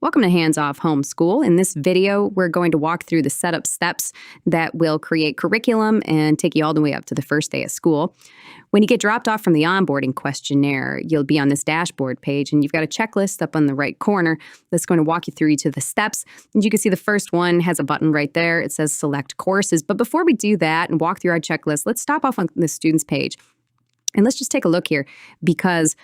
Welcome to Hands-off Homeschool. In this video, we're going to walk through the setup steps that will create curriculum and take you all the way up to the first day of school. When you get dropped off from the onboarding questionnaire, you'll be on this dashboard page, and you've got a checklist up on the right corner that's going to walk you through each of the steps. And you can see the first one has a button right there. It says Select Courses. But before we do that and walk through our checklist, let's stop off on the students page. And let's just take a look here, because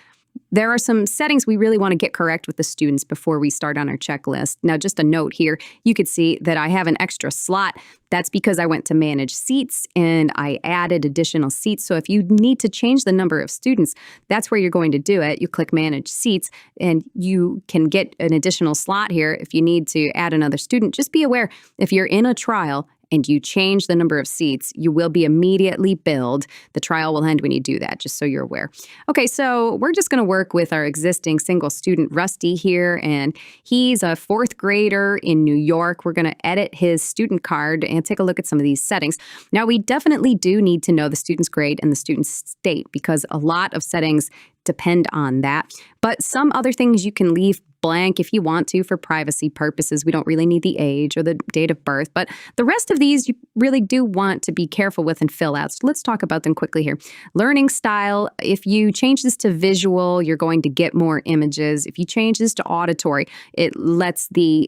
there are some settings we really want to get correct with the students before we start on our checklist. Now, just a note here, you could see that I have an extra slot. That's because I went to Manage Seats and I added additional seats. So if you need to change the number of students, that's where you're going to do it. You click Manage Seats and you can get an additional slot here if you need to add another student. Just be aware, if you're in a trial and you change the number of seats, you will be immediately billed. The trial will end when you do that, just so you're aware. Okay, so we're just going to work with our existing single student, Rusty, here, and he's a fourth grader in New York. We're going to edit his student card and take a look at some of these settings. Now, we definitely do need to know the student's grade and the student's state, because a lot of settings depend on that. But some other things you can leave blank if you want to for privacy purposes. We don't really need the age or the date of birth, but the rest of these you really do want to be careful with and fill out. So let's talk about them quickly here. Learning style, if you change this to visual, you're going to get more images. If you change this to auditory, it lets the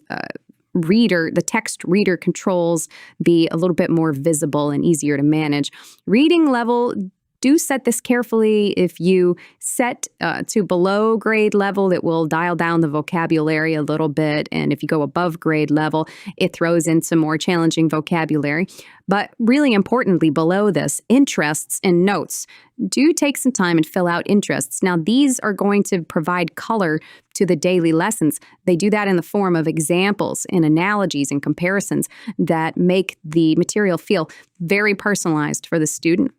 text reader controls be a little bit more visible and easier to manage. Reading level, do set this carefully. If you set to below grade level, it will dial down the vocabulary a little bit. And if you go above grade level, it throws in some more challenging vocabulary. But really importantly, below this, interests and notes. Do take some time and fill out interests. Now, these are going to provide color to the daily lessons. They do that in the form of examples and analogies and comparisons that make the material feel very personalized for the student.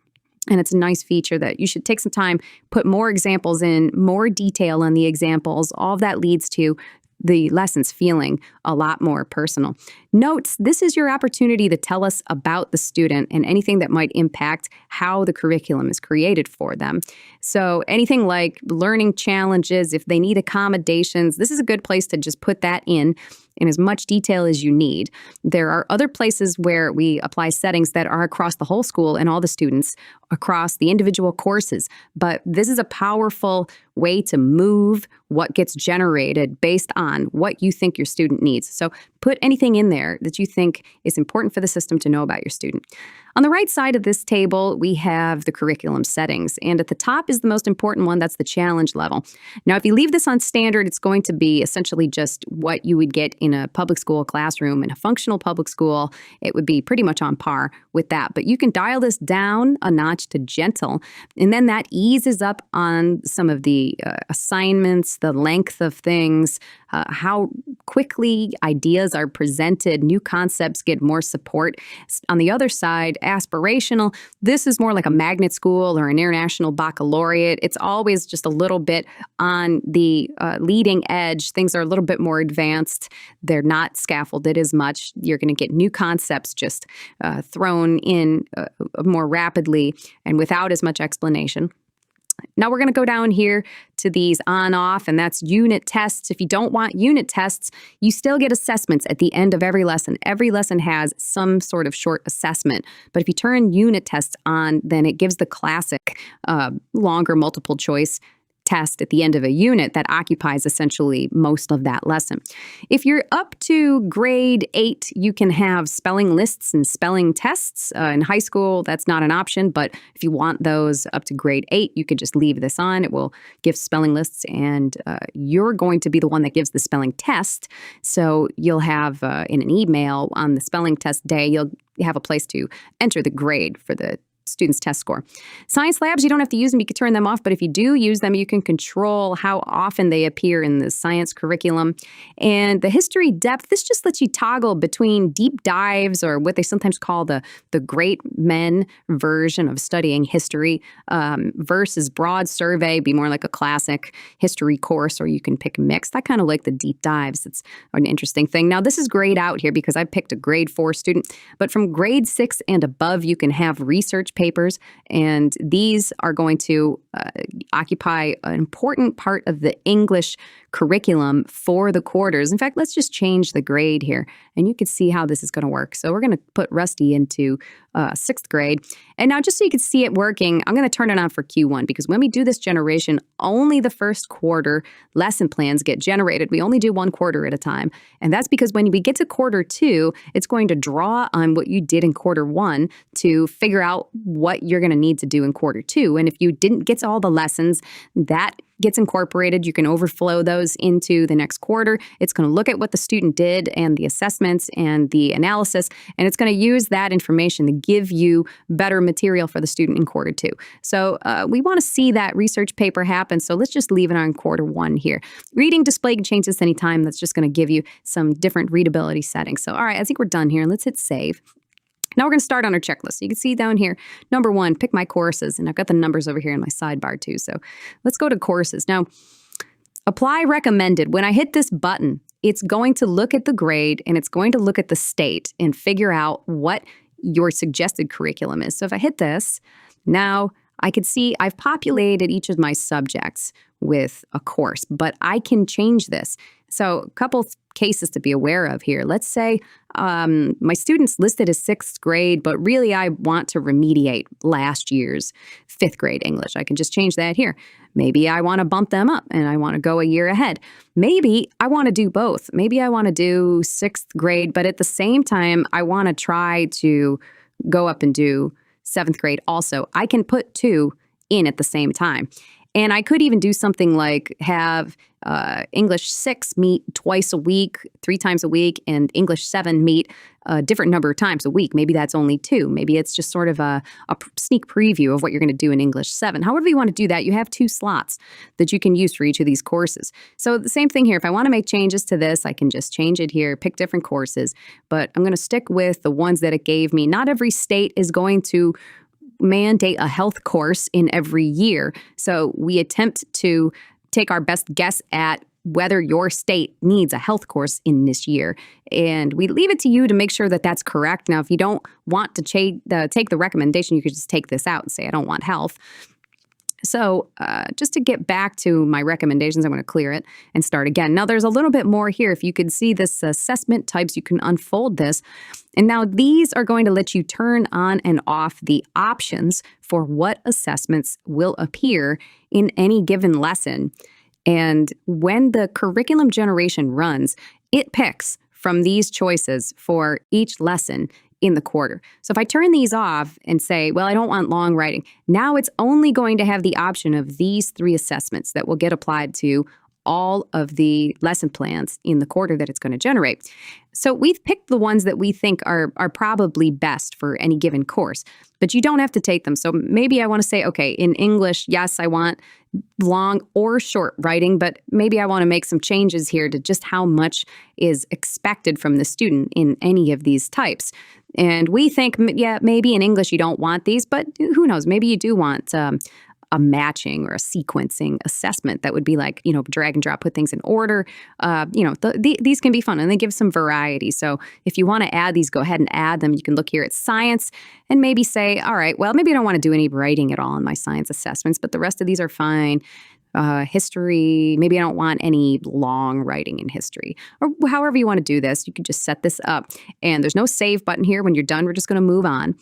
And it's a nice feature that you should take some time, put more examples in, more detail on the examples. All of that leads to the lessons feeling a lot more personal. Notes, this is your opportunity to tell us about the student and anything that might impact how the curriculum is created for them. So anything like learning challenges, if they need accommodations, this is a good place to just put that in as much detail as you need. There are other places where we apply settings that are across the whole school and all the students across the individual courses. But this is a powerful way to move what gets generated based on what you think your student needs. So put anything in there that you think is important for the system to know about your student. On the right side of this table, we have the curriculum settings. And at the top is the most important one. That's the challenge level. Now, if you leave this on standard, it's going to be essentially just what you would get in a public school classroom. In a functional public school, it would be pretty much on par with that. But you can dial this down a notch to gentle. And then that eases up on some of the assignments, the length of things, how quickly ideas are presented, new concepts get more support. On the other side, aspirational, this is more like a magnet school or an international baccalaureate. It's always just a little bit on the leading edge. Things are a little bit more advanced. They're not scaffolded as much. You're going to get new concepts just thrown in more rapidly and without as much explanation. Now we're going to go down here to these on-off, and that's unit tests. If you don't want unit tests, you still get assessments at the end of every lesson. Every lesson has some sort of short assessment. But if you turn unit tests on, then it gives the classic longer multiple choice test at the end of a unit that occupies essentially most of that lesson. If you're up to grade 8, you can have spelling lists and spelling tests. In high school, that's not an option, but if you want those up to grade 8, you could just leave this on. It will give spelling lists, and you're going to be the one that gives the spelling test. So you'll have in an email on the spelling test day, you'll have a place to enter the grade for the student's test score. Science labs, you don't have to use them. You can turn them off. But if you do use them, you can control how often they appear in the science curriculum. And the history depth, this just lets you toggle between deep dives, or what they sometimes call the great men version of studying history, versus broad survey, be more like a classic history course, or you can pick mixed. I kind of like the deep dives. It's an interesting thing. Now, this is grayed out here because I picked a grade 4 student. But from grade 6 and above, you can have research papers, and these are going to occupy an important part of the English curriculum for the quarters. In fact, let's just change the grade here, and you can see how this is going to work. So we're going to put Rusty into 6th grade. And now just so you can see it working, I'm going to turn it on for Q1, because when we do this generation, only the first quarter lesson plans get generated. We only do 1 quarter at a time. And that's because when we get to quarter 2, it's going to draw on what you did in quarter 1 to figure out what you're going to need to do in quarter 2. And if you didn't get to all the lessons, that gets incorporated. You can overflow those into the next quarter. It's going to look at what the student did and the assessments and the analysis, and it's going to use that information to give you better material for the student in quarter 2. So we want to see that research paper happen, so let's just leave it on quarter 1 here. Reading display can change this anytime. That's just going to give you some different readability settings. So all right, I think we're done here. Let's hit save. Now we're going to start on our checklist. You can see down here, number 1, pick my courses. And I've got the numbers over here in my sidebar too. So let's go to courses. Now, apply recommended. When I hit this button, it's going to look at the grade and it's going to look at the state and figure out what your suggested curriculum is. So if I hit this, now I could see I've populated each of my subjects with a course, but I can change this. So a couple cases to be aware of here. Let's say my student's listed as 6th grade, but really I want to remediate last year's 5th grade English. I can just change that here. Maybe I want to bump them up and I want to go a year ahead. Maybe I want to do both. Maybe I want to do 6th grade, but at the same time, I want to try to go up and do 7th grade also. I can put 2 in at the same time. And I could even do something like have English 6 meet twice a week, 3 times a week, and English 7 meet a different number of times a week. Maybe that's only 2. Maybe it's just sort of a sneak preview of what you're going to do in English 7. However you want to do that, you have 2 slots that you can use for each of these courses. So the same thing here. If I want to make changes to this, I can just change it here, pick different courses. But I'm going to stick with the ones that it gave me. Not every state is going to mandate a health course in every year. So we attempt to take our best guess at whether your state needs a health course in this year. And we leave it to you to make sure that that's correct. Now, if you don't want to take the recommendation, you could just take this out and say, I don't want health. So just to get back to my recommendations, I'm going to clear it and start again. Now, there's a little bit more here. If you could see this assessment types, you can unfold this. And now these are going to let you turn on and off the options for what assessments will appear in any given lesson. And when the curriculum generation runs, it picks from these choices for each lesson in the quarter. So if I turn these off and say, well, I don't want long writing, now it's only going to have the option of these 3 assessments that will get applied to all of the lesson plans in the quarter that it's going to generate. So we've picked the ones that we think are probably best for any given course, but you don't have to take them. So maybe I want to say, okay, in English, yes, I want long or short writing, but maybe I want to make some changes here to just how much is expected from the student in any of these types. And we think, yeah, maybe in English you don't want these, but who knows? Maybe you do want a matching or a sequencing assessment that would be like, drag and drop, put things in order. These can be fun and they give some variety. So if you want to add these, go ahead and add them. You can look here at science and maybe say, all right, well, maybe I don't want to do any writing at all in my science assessments, but the rest of these are fine. History, maybe I don't want any long writing in history, or however you want to do this. You can just set this up and there's no save button here. When you're done, we're just going to move on.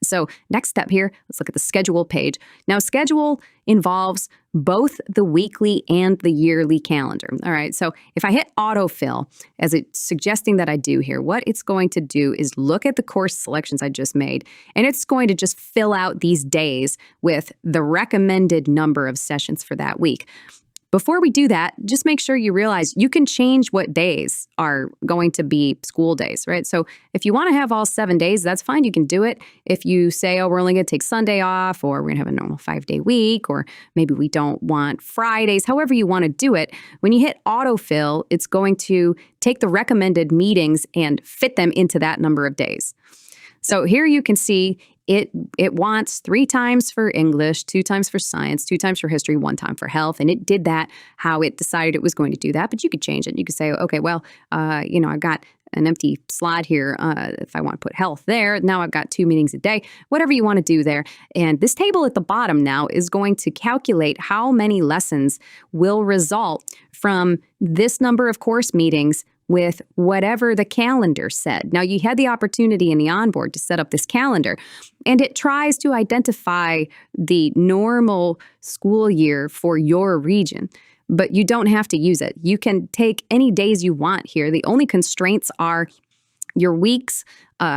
So next step here, let's look at the schedule page. Now, schedule involves both the weekly and the yearly calendar. All right, so if I hit autofill, as it's suggesting that I do here, what it's going to do is look at the course selections I just made, and it's going to just fill out these days with the recommended number of sessions for that week. Before we do that, just make sure you realize you can change what days are going to be school days, right? So if you want to have all 7 days, that's fine. You can do it. If you say, oh, we're only going to take Sunday off, or we're going to have a normal 5-day week, or maybe we don't want Fridays, however you want to do it, when you hit autofill, it's going to take the recommended meetings and fit them into that number of days. So here you can see it wants 3 times for English, 2 times for science, 2 times for history, 1 time for health. And it did that how it decided it was going to do that. But you could change it. You could say, okay, well, I've got an empty slot here. If I want to put health there, now I've got 2 meetings a day, whatever you want to do there. And this table at the bottom now is going to calculate how many lessons will result from this number of course meetings with whatever the calendar said. Now, you had the opportunity in the onboard to set up this calendar, and it tries to identify the normal school year for your region. But you don't have to use it. You can take any days you want here. The only constraints are your weeks.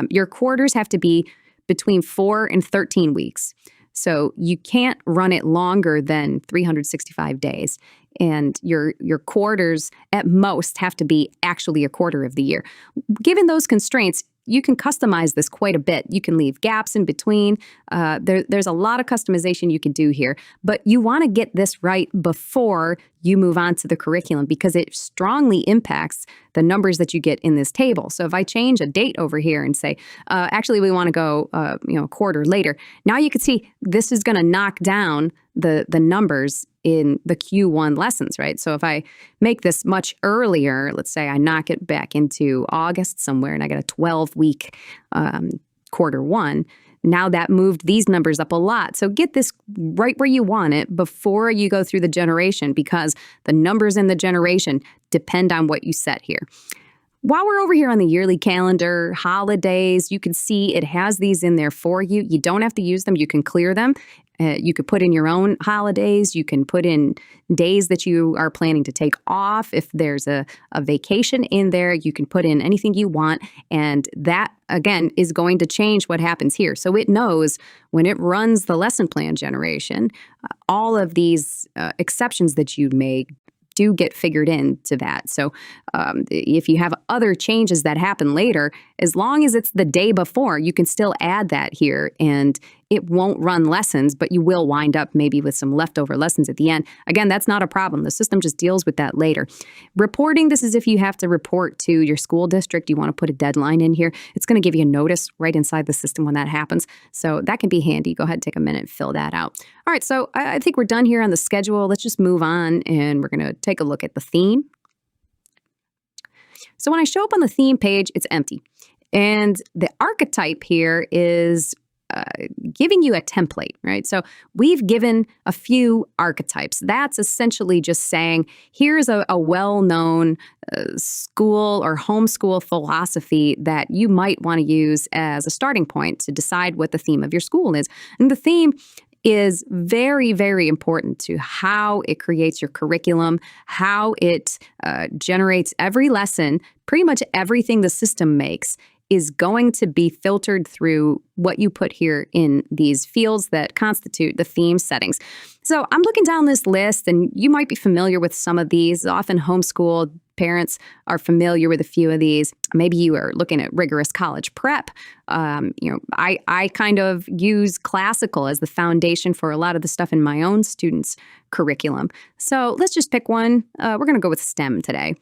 Your quarters have to be between 4 and 13 weeks. So you can't run it longer than 365 days. And your quarters at most have to be actually a quarter of the year. Given those constraints, you can customize this quite a bit. You can leave gaps in between. There's a lot of customization you can do here, but you want to get this right before you move on to the curriculum because it strongly impacts the numbers that you get in this table. So if I change a date over here and say, actually we want to go a quarter later, now you can see this is going to knock down the numbers in the Q1 lessons, right? So if I make this much earlier, let's say I knock it back into August somewhere and I get a 12-week quarter one, now that moved these numbers up a lot. So get this right where you want it before you go through the generation because the numbers in the generation depend on what you set here. While we're over here on the yearly calendar, holidays, you can see it has these in there for you. You don't have to use them. You can clear them. You could put in your own holidays. You can put in days that you are planning to take off. If there's a vacation in there, you can put in anything you want. And that, again, is going to change what happens here. So it knows when it runs the lesson plan generation, all of these exceptions that you made do get figured into that. So if you have other changes that happen later, as long as it's the day before, you can still add that here and it won't run lessons, but you will wind up maybe with some leftover lessons at the end. Again, that's not a problem. The system just deals with that later. Reporting, this is if you have to report to your school district, you want to put a deadline in here. It's going to give you a notice right inside the system when that happens. So that can be handy. Go ahead and take a minute and fill that out. All right, so I think we're done here on the schedule. Let's just move on and we're going to take a look at the theme. So when I show up on the theme page, it's empty. And the archetype here is giving you a template, right? So we've given a few archetypes. That's essentially just saying, here's a well-known school or homeschool philosophy that you might want to use as a starting point to decide what the theme of your school is. And the theme is very, very important to how it creates your curriculum, how it generates every lesson. Pretty much everything the system makes is going to be filtered through what you put here in these fields that constitute the theme settings. So I'm looking down this list, and you might be familiar with some of these. Often homeschool parents are familiar with a few of these. Maybe you are looking at rigorous college prep. I kind of use classical as the foundation for a lot of the stuff in my own students' curriculum. So let's just pick one. We're going to go with STEM today.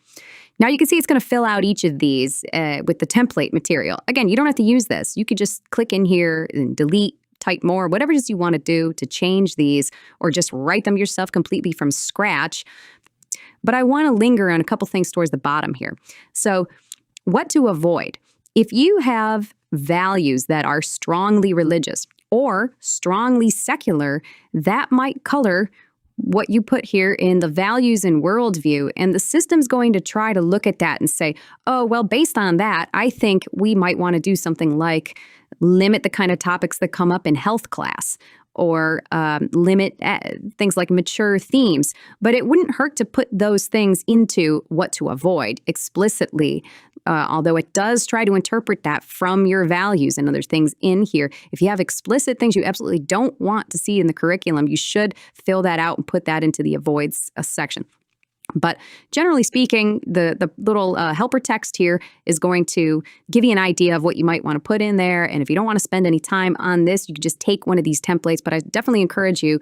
Now you can see it's going to fill out each of these with the template material. Again, you don't have to use this. You could just click in here and delete, type more, whatever it is you want to do to change these or just write them yourself completely from scratch. But I want to linger on a couple things towards the bottom here. So what to avoid. If you have values that are strongly religious or strongly secular, that might color what you put here in the values and worldview, and the system's going to try to look at that and say, oh, well, based on that, I think we might want to do something like limit the kind of topics that come up in health class or limit things like mature themes. But it wouldn't hurt to put those things into what to avoid explicitly, although it does try to interpret that from your values and other things in here. If you have explicit things you absolutely don't want to see in the curriculum, you should fill that out and put that into the avoids section. But generally speaking, the little helper text here is going to give you an idea of what you might want to put in there. And if you don't want to spend any time on this, you can just take one of these templates. But I definitely encourage you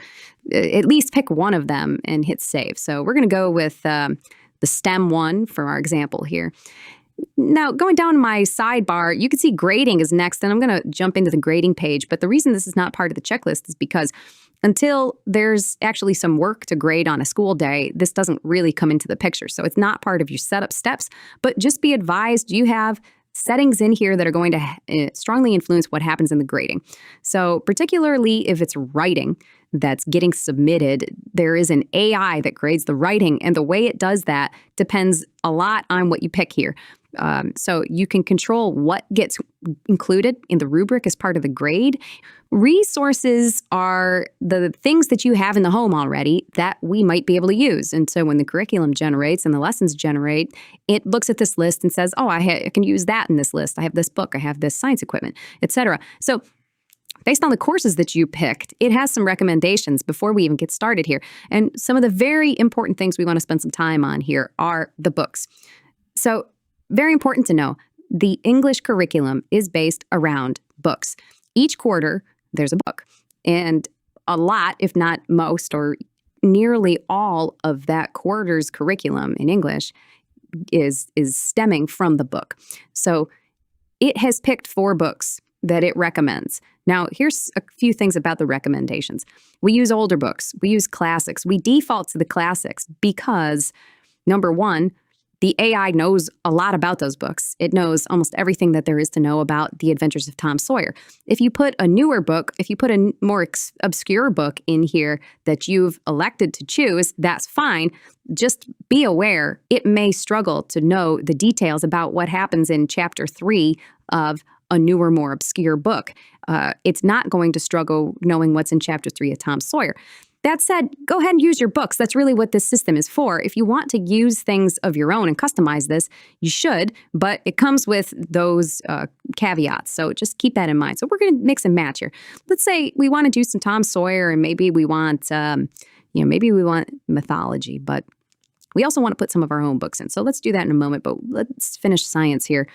at least pick one of them and hit save. So we're going to go with the STEM one for our example here. Now, going down my sidebar, you can see grading is next, and I'm going to jump into the grading page. But the reason this is not part of the checklist is because until there's actually some work to grade on a school day, this doesn't really come into the picture. So it's not part of your setup steps, but just be advised you have settings in here that are going to strongly influence what happens in the grading. So particularly if it's writing that's getting submitted, there is an AI that grades the writing, and the way it does that depends a lot on what you pick here. So you can control what gets included in the rubric as part of the grade. Resources are the things that you have in the home already that we might be able to use. And so when the curriculum generates and the lessons generate, it looks at this list and says, oh, I can use that in this list. I have this book, I have this science equipment, etc. So based on the courses that you picked, it has some recommendations before we even get started here. And some of the very important things we want to spend some time on here are the books. So very important to know, the English curriculum is based around books. Each quarter, there's a book. And a lot, if not most, or nearly all of that quarter's curriculum in English is stemming from the book. So it has picked 4 books that it recommends. Now, here's a few things about the recommendations. We use older books. We use classics. We default to the classics because, number one, the AI knows a lot about those books. It knows almost everything that there is to know about the adventures of Tom Sawyer. If you put a newer book, if you put a more obscure book in here that you've elected to choose, that's fine. Just be aware it may struggle to know the details about what happens in chapter 3 of a newer, more obscure book. It's not going to struggle knowing what's in chapter 3 of Tom Sawyer. That said, go ahead and use your books. That's really what this system is for. If you want to use things of your own and customize this, you should, but it comes with those caveats. So just keep that in mind. So we're going to mix and match here. Let's say we want to do some Tom Sawyer, and maybe we want, maybe we want mythology, but we also want to put some of our own books in. So let's do that in a moment, but let's finish science here.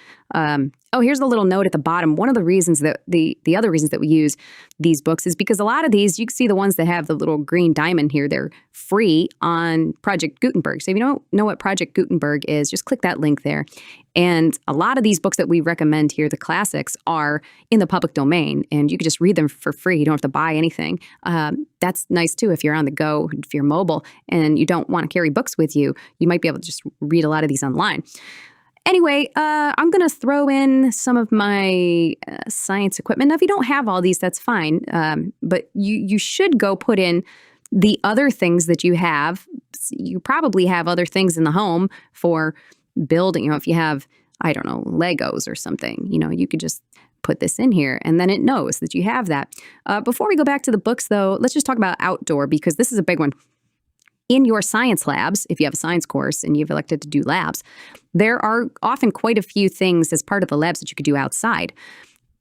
Here's a little note at the bottom. One of the reasons that the other reasons that we use these books is because a lot of these, you can see the ones that have the little green diamond here, they're free on Project Gutenberg. So if you don't know what Project Gutenberg is, just click that link there. And a lot of these books that we recommend here, the classics, are in the public domain, and you can just read them for free. You don't have to buy anything. That's nice too if you're on the go, if you're mobile and you don't want to carry books with you, you might be able to just read a lot of these online. Anyway, I'm going to throw in some of my science equipment. Now, if you don't have all these, that's fine. But you should go put in the other things that you have. You probably have other things in the home for building. If you have, I don't know, Legos or something, you could just put this in here and then it knows that you have that. Before we go back to the books, though, let's just talk about outdoor because this is a big one. In your science labs, if you have a science course and you've elected to do labs, there are often quite a few things as part of the labs that you could do outside.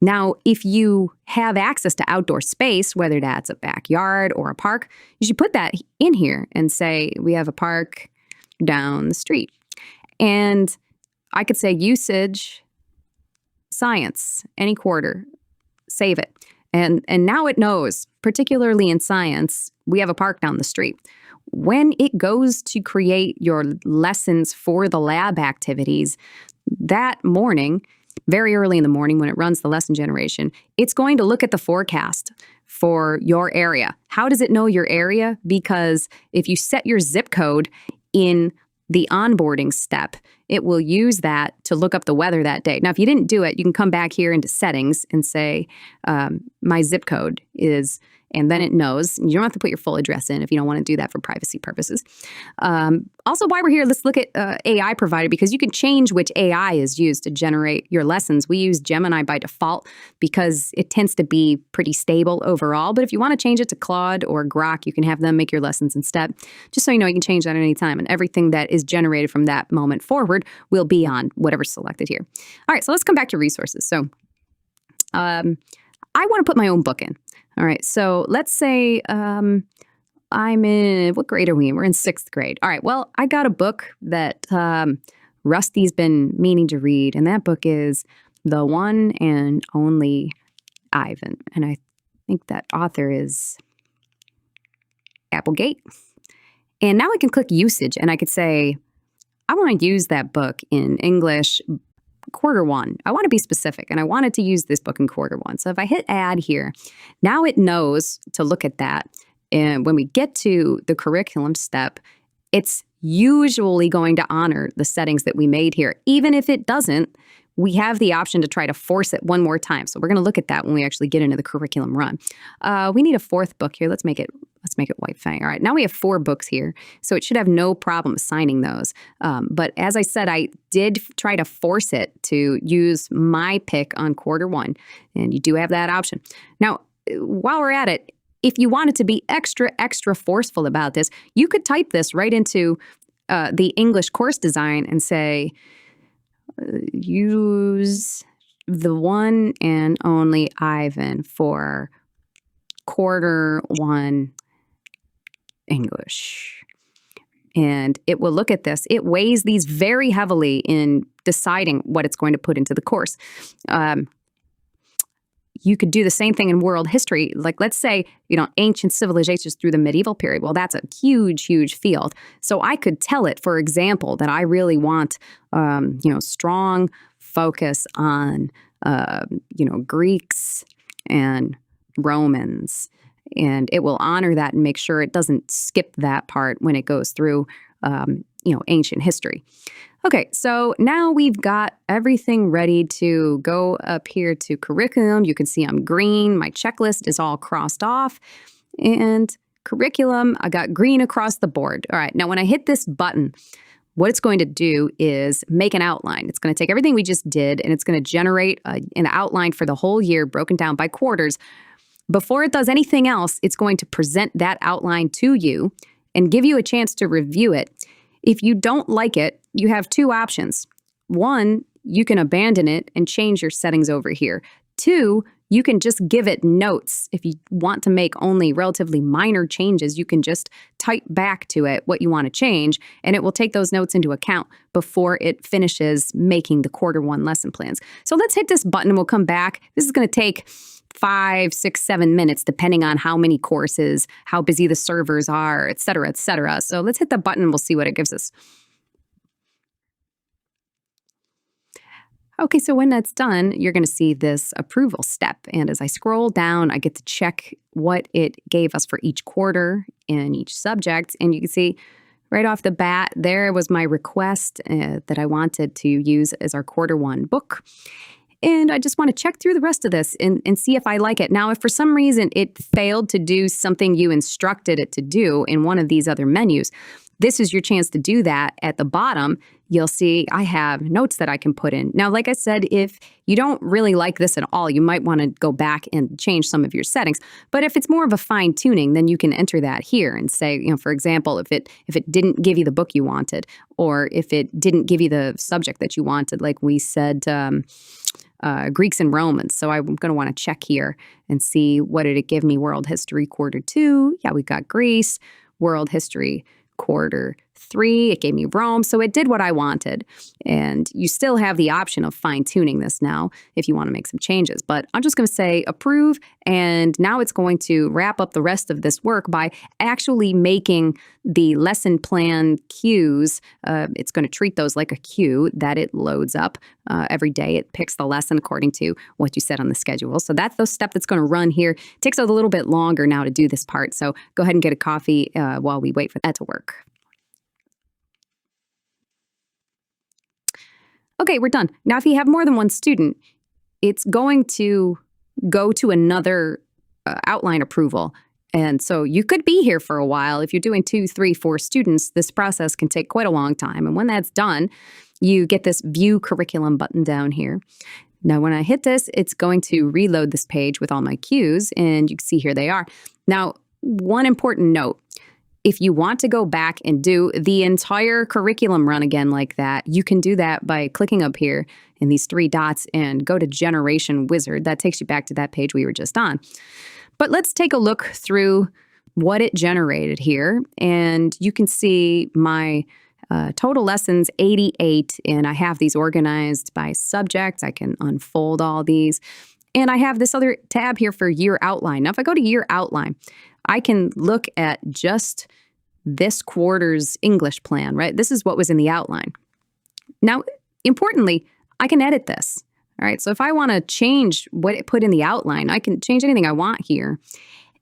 Now, if you have access to outdoor space, whether that's a backyard or a park, you should put that in here and say, we have a park down the street. And I could say usage, science, any quarter, save it. And now it knows, particularly in science, we have a park down the street. When it goes to create your lessons for the lab activities, that morning, very early in the morning when it runs the lesson generation, it's going to look at the forecast for your area. How does it know your area? Because if you set your zip code in the onboarding step, it will use that to look up the weather that day. Now, if you didn't do it, you can come back here into settings and say, my zip code is, and then it knows. You don't have to put your full address in if you don't want to do that for privacy purposes. Also, while we're here, let's look at AI provider because you can change which AI is used to generate your lessons. We use Gemini by default because it tends to be pretty stable overall. But if you want to change it to Claude or Grok, you can have them make your lessons instead. Just so you know, you can change that at any time. And everything that is generated from that moment forward will be on whatever's selected here. All right, so let's come back to resources. So I want to put my own book in. All right, so let's say I'm in, what grade are we in? We're in 6th grade. All right, well, I got a book that Rusty's been meaning to read, and that book is The One and Only Ivan. And I think that author is Applegate. And now I can click usage, and I could say, I want to use that book in English quarter 1. I want to be specific, and I wanted to use this book in quarter 1. So if I hit add here, now it knows to look at that, And when we get to the curriculum step, it's usually going to honor the settings that we made here. Even if it doesn't, we have the option to try to force it one more time. So we're going to look at that when we actually get into the curriculum run. We need a fourth book here. Let's make it White Fang. All right, now we have 4 books here, so it should have no problem assigning those. But as I said, I did try to force it to use my pick on quarter 1, and you do have that option. Now, while we're at it, if you wanted to be extra forceful about this, you could type this right into the English course design and say, use the one and only Ivan for quarter 1 English. And it will look at this. It weighs these very heavily in deciding what it's going to put into the course. You could do the same thing in world history. Like, let's say, ancient civilizations through the medieval period. Well, that's a huge field. So I could tell it, for example, that I really want, strong focus on, Greeks and Romans. And it will honor that and make sure it doesn't skip that part when it goes through, ancient history. Okay, so now we've got everything ready to go up here to curriculum. You can see I'm green. My checklist is all crossed off. And curriculum, I got green across the board. All right, now when I hit this button, what it's going to do is make an outline. It's going to take everything we just did, and it's going to generate an outline for the whole year broken down by quarters. Before it does anything else, it's going to present that outline to you and give you a chance to review it. If you don't like it, you have 2 options. 1, you can abandon it and change your settings over here. 2, you can just give it notes. If you want to make only relatively minor changes, you can just type back to it what you want to change, and it will take those notes into account before it finishes making the quarter 1 lesson plans. So let's hit this button and we'll come back. This is going to take 5, 6, 7 minutes, depending on how many courses, how busy the servers are, et cetera, et cetera. So let's hit the button and we'll see what it gives us. Okay, so when that's done, you're going to see this approval step. And as I scroll down, I get to check what it gave us for each quarter in each subject. And you can see right off the bat, there was my request that I wanted to use as our quarter 1 book. And I just want to check through the rest of this and see if I like it. Now, if for some reason it failed to do something you instructed it to do in one of these other menus, this is your chance to do that. At the bottom, you'll see I have notes that I can put in. Now, like I said, if you don't really like this at all, you might want to go back and change some of your settings. But if it's more of a fine tuning, then you can enter that here and say, for example, if it didn't give you the book you wanted, or if it didn't give you the subject that you wanted, like we said, Greeks and Romans. So I'm going to want to check here and see, what did it give me? World history quarter 2. Yeah, we got Greece. World history quarter 3. It gave me Rome. So it did what I wanted. And you still have the option of fine-tuning this now if you want to make some changes. But I'm just going to say approve. And now it's going to wrap up the rest of this work by actually making the lesson plan cues. It's going to treat those like a queue that it loads up every day. It picks the lesson according to what you said on the schedule. So that's the step that's going to run here. It takes a little bit longer now to do this part. So go ahead and get a coffee while we wait for that to work. Okay, we're done. Now, if you have more than one student, it's going to go to another outline approval. And so you could be here for a while. If you're doing 2, 3, 4 students, this process can take quite a long time. And when that's done, you get this View Curriculum button down here. Now, when I hit this, it's going to reload this page with all my cues, and you can see here they are. Now, one important note. If you want to go back and do the entire curriculum run again like that, you can do that by clicking up here in these 3 dots and go to Generation Wizard. That takes you back to that page we were just on. But let's take a look through what it generated here. And you can see my total lessons, 88, and I have these organized by subject. I can unfold all these. And I have this other tab here for Year Outline. Now, if I go to Year Outline, I can look at just this quarter's English plan, right? This is what was in the outline. Now, importantly, I can edit this, all right? So if I want to change what it put in the outline, I can change anything I want here.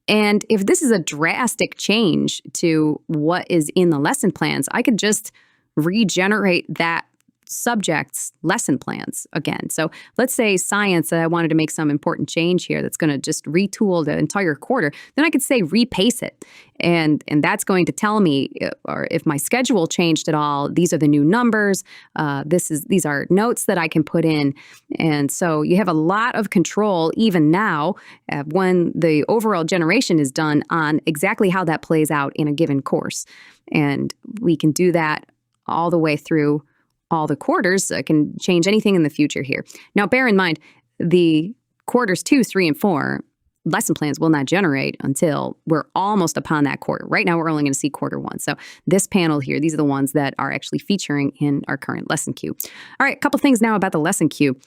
And if this is a drastic change to what is in the lesson plans, I could just regenerate that subject's lesson plans again. So let's say science, I wanted to make some important change here that's going to just retool the entire quarter. Then I could say repace it. And that's going to tell me, or if my schedule changed at all, these are the new numbers. These are notes that I can put in. And so you have a lot of control even now when the overall generation is done on exactly how that plays out in a given course. And we can do that all the way through all the quarters. I can change anything in the future here. Now, bear in mind, the quarters 2, 3, and 4 lesson plans will not generate until we're almost upon that quarter. Right now, we're only going to see quarter 1. So this panel here, these are the ones that are actually featuring in our current lesson queue. All right, a couple things now about the lesson queue.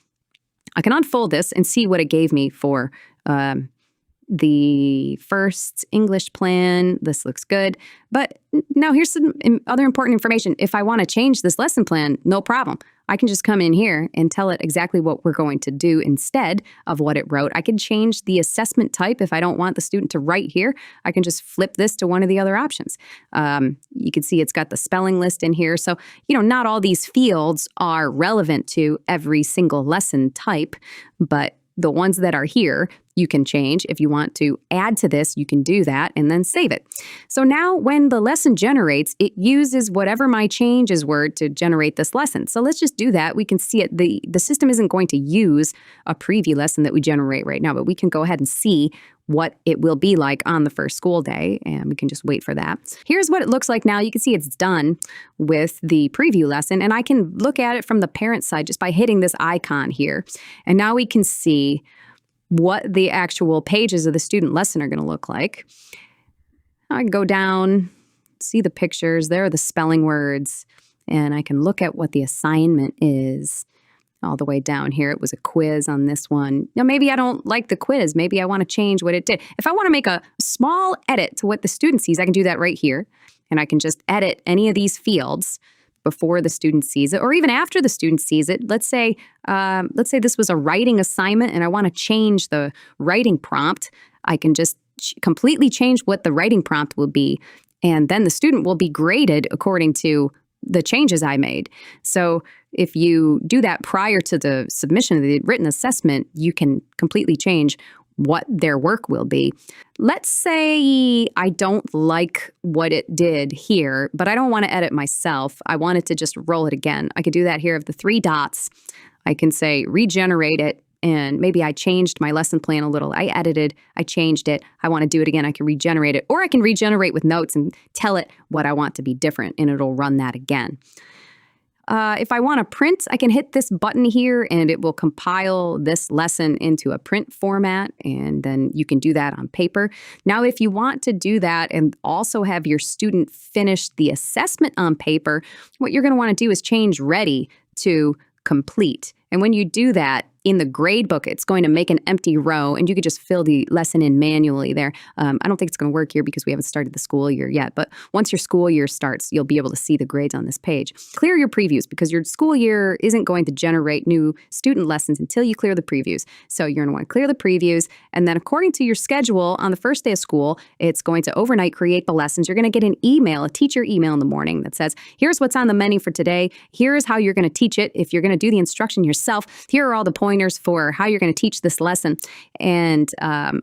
I can unfold this and see what it gave me for the first English plan. This looks good. But now here's some other important information. If I want to change this lesson plan, no problem. I can just come in here and tell it exactly what we're going to do instead of what it wrote. I can change the assessment type. If I don't want the student to write here, I can just flip this to one of the other options. You can see it's got the spelling list in here. So, not all these fields are relevant to every single lesson type, but the ones that are here, you can change. If you want to add to this, you can do that and then save it. So now when the lesson generates, it uses whatever my changes were to generate this lesson. So let's just do that. We can see it. The system isn't going to use a preview lesson that we generate right now, but we can go ahead and see what it will be like on the first school day, and we can just wait for that. Here's what it looks like now. You can see it's done with the preview lesson, and I can look at it from the parent side just by hitting this icon here. And now we can see what the actual pages of the student lesson are going to look like. I can go down, see the pictures. There are the spelling words, and I can look at what the assignment is. All the way down here, it was a quiz on this one. Now, maybe I don't like the quiz. Maybe I want to change what it did. If I want to make a small edit to what the student sees, I can do that right here. And I can just edit any of these fields before the student sees it, or even after the student sees it. Let's say this was a writing assignment and I want to change the writing prompt. I can just completely change what the writing prompt will be. And then the student will be graded according to the changes I made. So if you do that prior to the submission of the written assessment, you can completely change what their work will be. Let's say I don't like what it did here, but I don't want to edit myself. I want it to just roll it again. I could do that here of the 3 dots. I can say regenerate it, and maybe I changed my lesson plan a little. I edited, I changed it. I want to do it again. I can regenerate it, or I can regenerate with notes and tell it what I want to be different, and it'll run that again. If I want to print, I can hit this button here and it will compile this lesson into a print format, and then you can do that on paper. Now, if you want to do that and also have your student finish the assessment on paper, what you're going to want to do is change ready to complete. And when you do that, in the grade book, it's going to make an empty row, and you could just fill the lesson in manually there. I don't think it's going to work here because we haven't started the school year yet, but once your school year starts, you'll be able to see the grades on this page. Clear your previews because your school year isn't going to generate new student lessons until you clear the previews. So you're going to want to clear the previews, and then according to your schedule, on the first day of school, it's going to overnight create the lessons. You're going to get an email, a teacher email in the morning that says, here's what's on the menu for today. Here's how you're going to teach it. If you're going to do the instruction yourself, here are all the pointers for how you're going to teach this lesson. And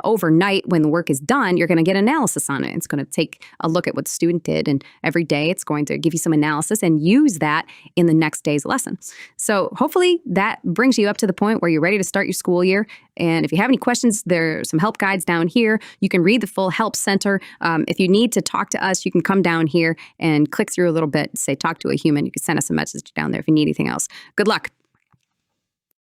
overnight, when the work is done, you're going to get analysis on it. It's going to take a look at what the student did, and every day it's going to give you some analysis and use that in the next day's lesson. So hopefully that brings you up to the point where you're ready to start your school year. And if you have any questions, there are some help guides down here. You can read the full help center. If you need to talk to us, you can come down here and click through a little bit, say talk to a human. You can send us a message down there if you need anything else. Good luck.